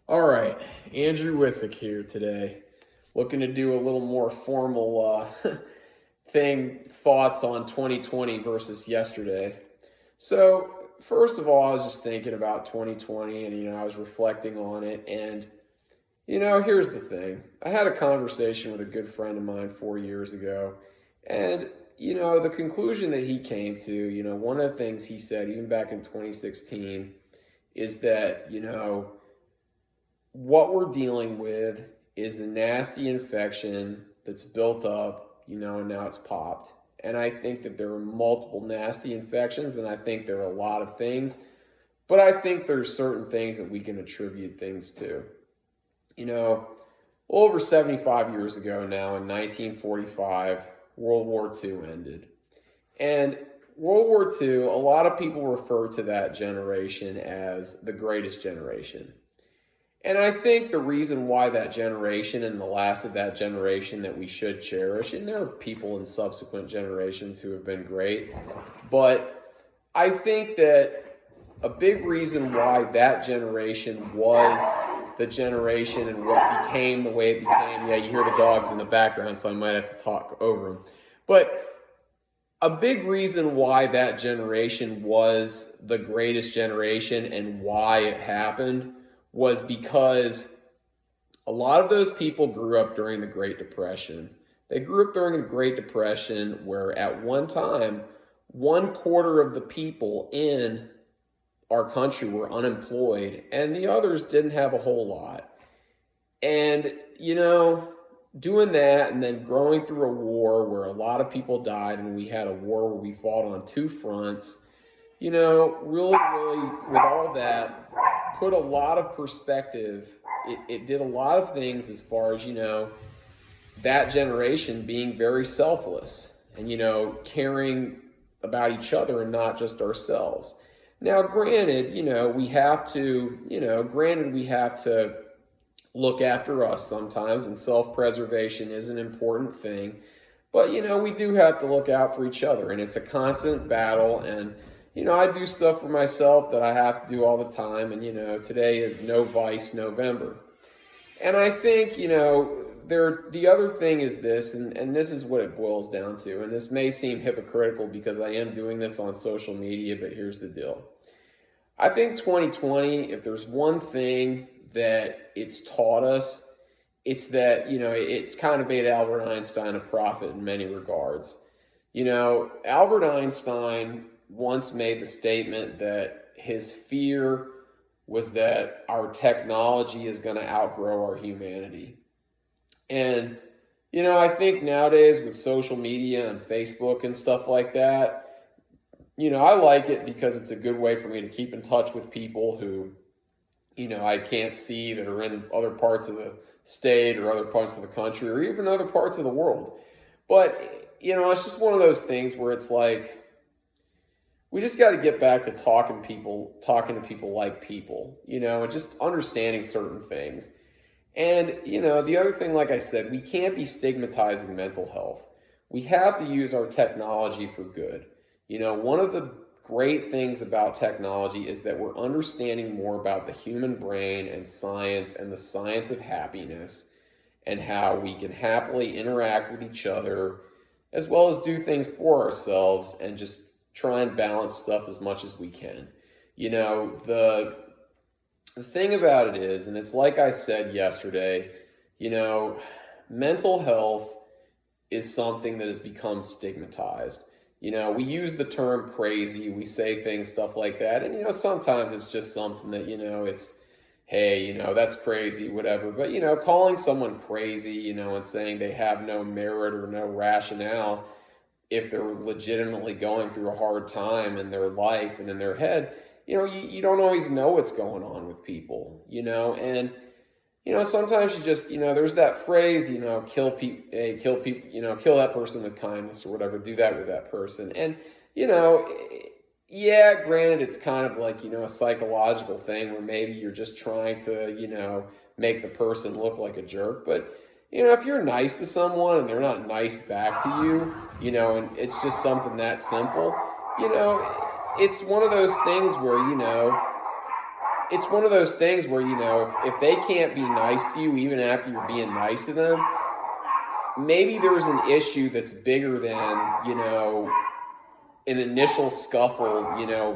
All right, Andrew Wissick here today, looking to do a little more formal thoughts on 2020 versus yesterday. So, first of all, I was just thinking about 2020 and, I was reflecting on it. And, here's the thing. I had a conversation with a good friend of mine 4 years ago. And, the conclusion that he came to, one of the things he said, even back in 2016, is that, what we're dealing with is a nasty infection that's built up, and now it's popped. And I think that there are multiple nasty infections, and I think there are a lot of things, but I think there's certain things that we can attribute things to. Over 75 years ago now, in 1945, World War II ended. And World War II, a lot of people refer to that generation as the greatest generation. And I think the reason why that generation and the last of that generation that we should cherish, and there are people in subsequent generations who have been great, but I think that a big reason why that generation was the generation and what became the way it became, yeah, you hear the dogs in the background, so I might have to talk over them. But a big reason why that generation was the greatest generation and why it happened was because a lot of those people grew up during the Great Depression. They grew up during the Great Depression where at one time, 1/4 of the people in our country were unemployed and the others didn't have a whole lot. And, doing that and then growing through a war where a lot of people died and we had a war where we fought on two fronts, really, with all that, put a lot of perspective. It did a lot of things as far as, that generation being very selfless and, caring about each other and not just ourselves. Now, granted, we have to look after us sometimes, and self-preservation is an important thing. But, we do have to look out for each other, and it's a constant battle. And, I do stuff for myself that I have to do all the time. And, today is No Vice November. And I think, the other thing is this, and this is what it boils down to. And this may seem hypocritical because I am doing this on social media, but here's the deal. I think 2020, if there's one thing that it's taught us, it's that, it's kind of made Albert Einstein a prophet in many regards. Albert Einstein once made the statement that his fear was that our technology is going to outgrow our humanity. And, I think nowadays with social media and Facebook and stuff like that, I like it because it's a good way for me to keep in touch with people who, I can't see that are in other parts of the state or other parts of the country or even other parts of the world. But, it's just one of those things where it's like, we just got to get back to talking to people like people, and just understanding certain things. And, the other thing, like I said, we can't be stigmatizing mental health. We have to use our technology for good. One of the great things about technology is that we're understanding more about the human brain and the science of happiness and how we can happily interact with each other as well as do things for ourselves and just try and balance stuff as much as we can. The thing about it is, and it's like I said yesterday, mental health is something that has become stigmatized. We use the term crazy, we say things, stuff like that. And, sometimes it's just something that, it's, hey, that's crazy, whatever. But, calling someone crazy, and saying they have no merit or no rationale if they're legitimately going through a hard time in their life and in their head, you don't always know what's going on with people, and, sometimes you just, there's that phrase, kill people, kill that person with kindness or whatever, do that with that person. And, yeah, granted, it's kind of like, a psychological thing where maybe you're just trying to, make the person look like a jerk. But, if you're nice to someone and they're not nice back to you, and it's just something that simple, it's one of those things where, it's one of those things where, if they can't be nice to you even after you're being nice to them, maybe there's an issue that's bigger than, an initial scuffle,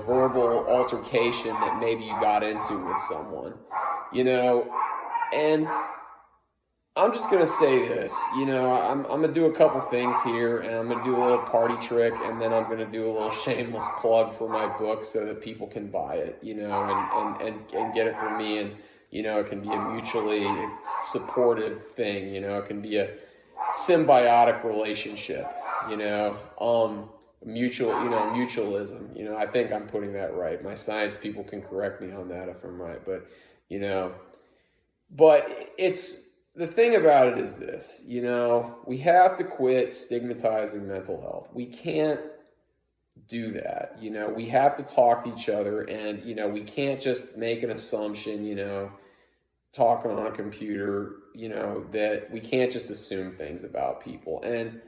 verbal altercation that maybe you got into with someone, and I'm just going to say this, I'm going to do a couple things here, and I'm going to do a little party trick, and then I'm going to do a little shameless plug for my book so that people can buy it, and get it from me. And, it can be a mutually supportive thing, it can be a symbiotic relationship, mutualism, I think I'm putting that right. My science people can correct me on that if I'm right, but, the thing about it is this, we have to quit stigmatizing mental health. We can't do that. We have to talk to each other, and, we can't just make an assumption, talking on a computer, that we can't just assume things about people. And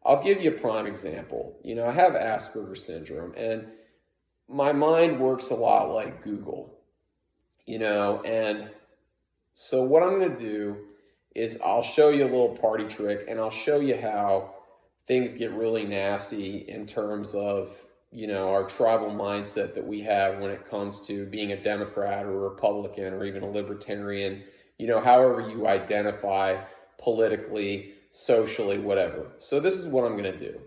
I'll give you a prime example. I have Asperger's syndrome, and my mind works a lot like Google, and so what I'm going to do is I'll show you a little party trick, and I'll show you how things get really nasty in terms of, our tribal mindset that we have when it comes to being a Democrat or a Republican or even a Libertarian, however you identify politically, socially, whatever. So this is what I'm going to do.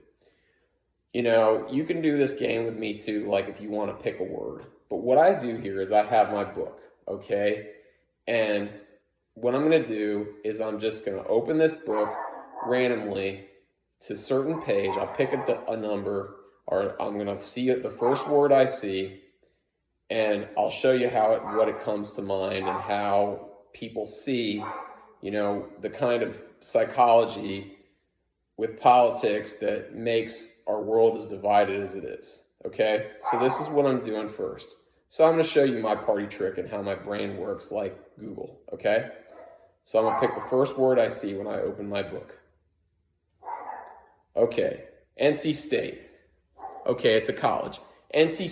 You can do this game with me too, like if you want to pick a word. But what I do here is I have my book, okay? And what I'm going to do is I'm just going to open this book randomly to a certain page. I'll pick a number, or I'm going to see it, the first word I see, and I'll show you what it comes to mind and how people see, the kind of psychology with politics that makes our world as divided as it is. Okay? So this is what I'm doing first. So I'm going to show you my party trick and how my brain works like Google. Okay? So I'm going to pick the first word I see when I open my book. Okay, NC State. Okay, it's a college. NC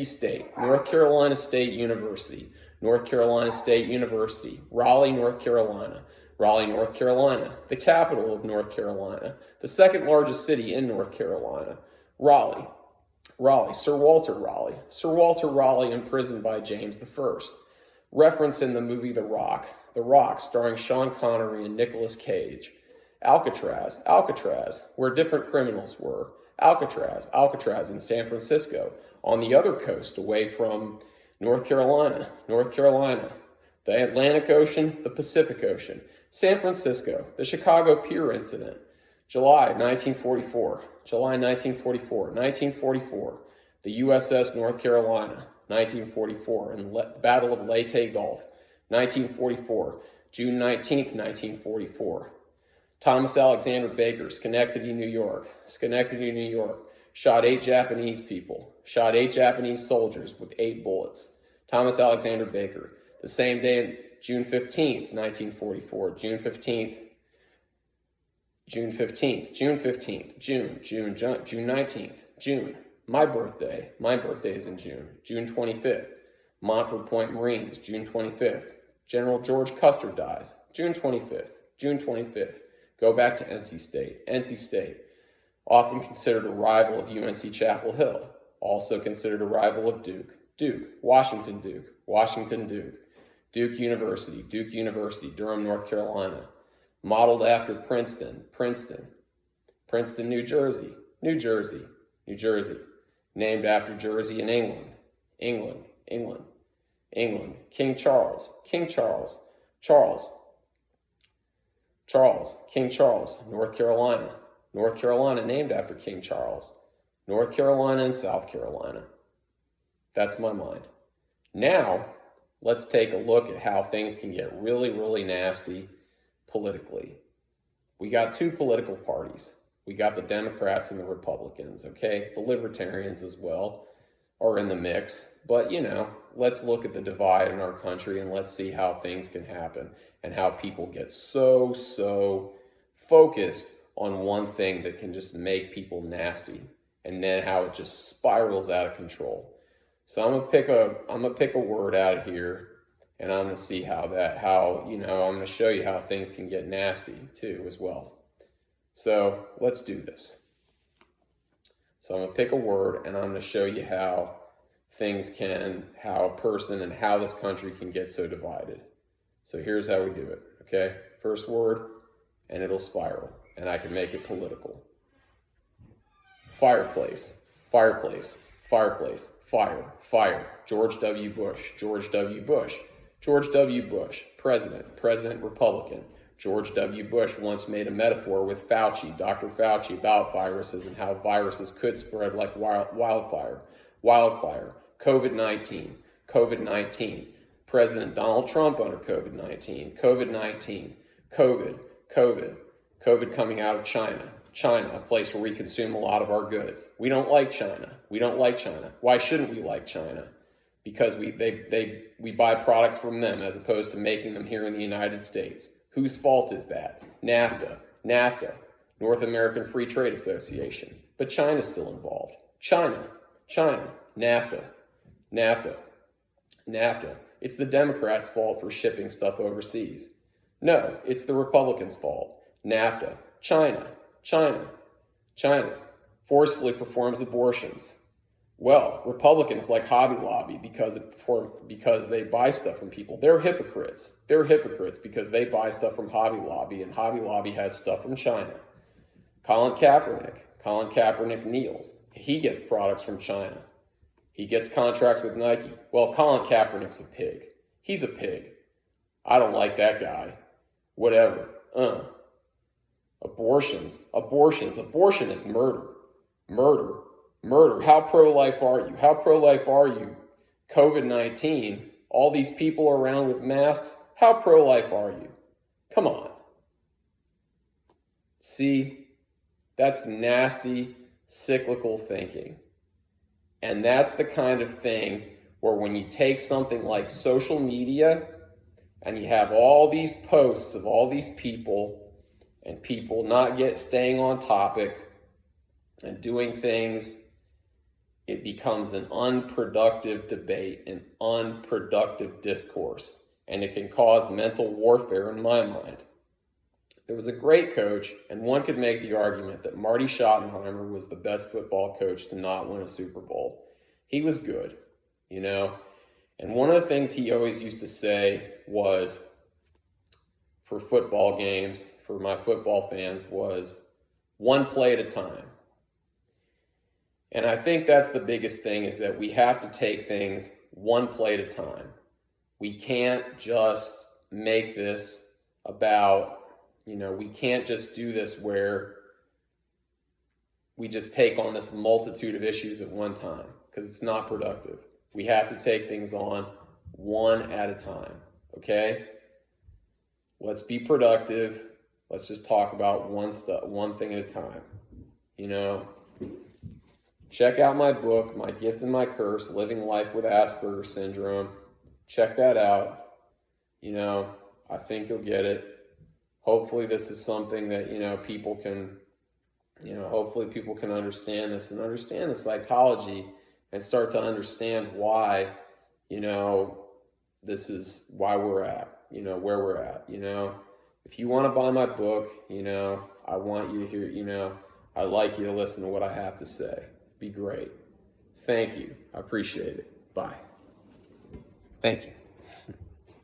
State, North Carolina State University, North Carolina State University, Raleigh, North Carolina, the capital of North Carolina, the second largest city in North Carolina, Raleigh, Sir Walter Raleigh imprisoned by James I. Reference in the movie The Rock, starring Sean Connery and Nicolas Cage. Alcatraz, where different criminals were. Alcatraz in San Francisco, on the other coast away from North Carolina, the Atlantic Ocean, the Pacific Ocean. San Francisco, the Chicago Pier Incident, July 1944, the USS North Carolina, 1944, and Battle of Leyte Gulf, 1944, June 19th, 1944. Thomas Alexander Baker, Schenectady, New York, shot 8 Japanese soldiers with 8 bullets. Thomas Alexander Baker, the same day, June 15th, 1944, June 19th, June. My birthday is in June 25th. Montford Point Marines, June 25th. General George Custer dies, June 25th. Go back to NC State, often considered a rival of UNC Chapel Hill, also considered a rival of Duke, Washington Duke, Duke University, Durham, North Carolina, modeled after Princeton, New Jersey, named after Jersey in England, King Charles, King Charles, North Carolina named after King Charles, North Carolina and South Carolina. That's my mind. Now, let's take a look at how things can get really, really nasty politically. We got 2 political parties. We got the Democrats and the Republicans, okay? The Libertarians as well are in the mix. But, let's look at the divide in our country and let's see how things can happen and how people get so focused on one thing that can just make people nasty, and then how it just spirals out of control. So I'm gonna pick a word out of here, and I'm gonna see I'm gonna show you how things can get nasty too as well. So let's do this. So I'm gonna pick a word, and I'm gonna show you how how a person and how this country can get so divided. So here's how we do it, okay? First word, and it'll spiral, and I can make it political. Fireplace, fireplace, fireplace, fire, fire. George W. Bush, George W. Bush, George W. Bush, President Republican. George W. Bush once made a metaphor with Dr. Fauci, about viruses and how viruses could spread like wildfire. COVID-19, COVID-19. President Donald Trump under COVID-19, COVID-19, COVID coming out of China, a place where we consume a lot of our goods. We don't like China. Why shouldn't we like China? Because we buy products from them as opposed to making them here in the United States. Whose fault is that? NAFTA, North American Free Trade Association. But China's still involved. China, NAFTA. It's the Democrats' fault for shipping stuff overseas. No, it's the Republicans' fault. NAFTA, China forcefully performs abortions. Well, Republicans like Hobby Lobby because they buy stuff from people. They're hypocrites. Because they buy stuff from Hobby Lobby, and Hobby Lobby has stuff from China. Colin Kaepernick kneels. He gets products from China. He gets contracts with Nike. Well, Colin Kaepernick's a pig. He's a pig. I don't like that guy. Whatever. Abortion is murder. How pro-life are you? COVID-19, all these people around with masks, how pro-life are you? Come on. See, that's nasty, cyclical thinking. And that's the kind of thing where when you take something like social media and you have all these posts of all these people and people not staying on topic and doing things, it becomes an unproductive debate, an unproductive discourse, and it can cause mental warfare in my mind. There was a great coach, and one could make the argument that Marty Schottenheimer was the best football coach to not win a Super Bowl. He was good, and one of the things he always used to say was, for football games, for my football fans, was one play at a time. And I think that's the biggest thing, is that we have to take things one play at a time. We can't just make this about, we can't just do this where we just take on this multitude of issues at one time, because it's not productive. We have to take things on one at a time, okay? Let's be productive. Let's just talk about one thing at a time, Check out my book, My Gift and My Curse, Living Life with Asperger's Syndrome. Check that out. I think you'll get it. Hopefully this is something that, people can, hopefully people can understand this and understand the psychology and start to understand why, this is why we're at, where we're at, If you want to buy my book, I want you to hear, I'd like you to listen to what I have to say. Be great. Thank you. I appreciate it. Bye. Thank you.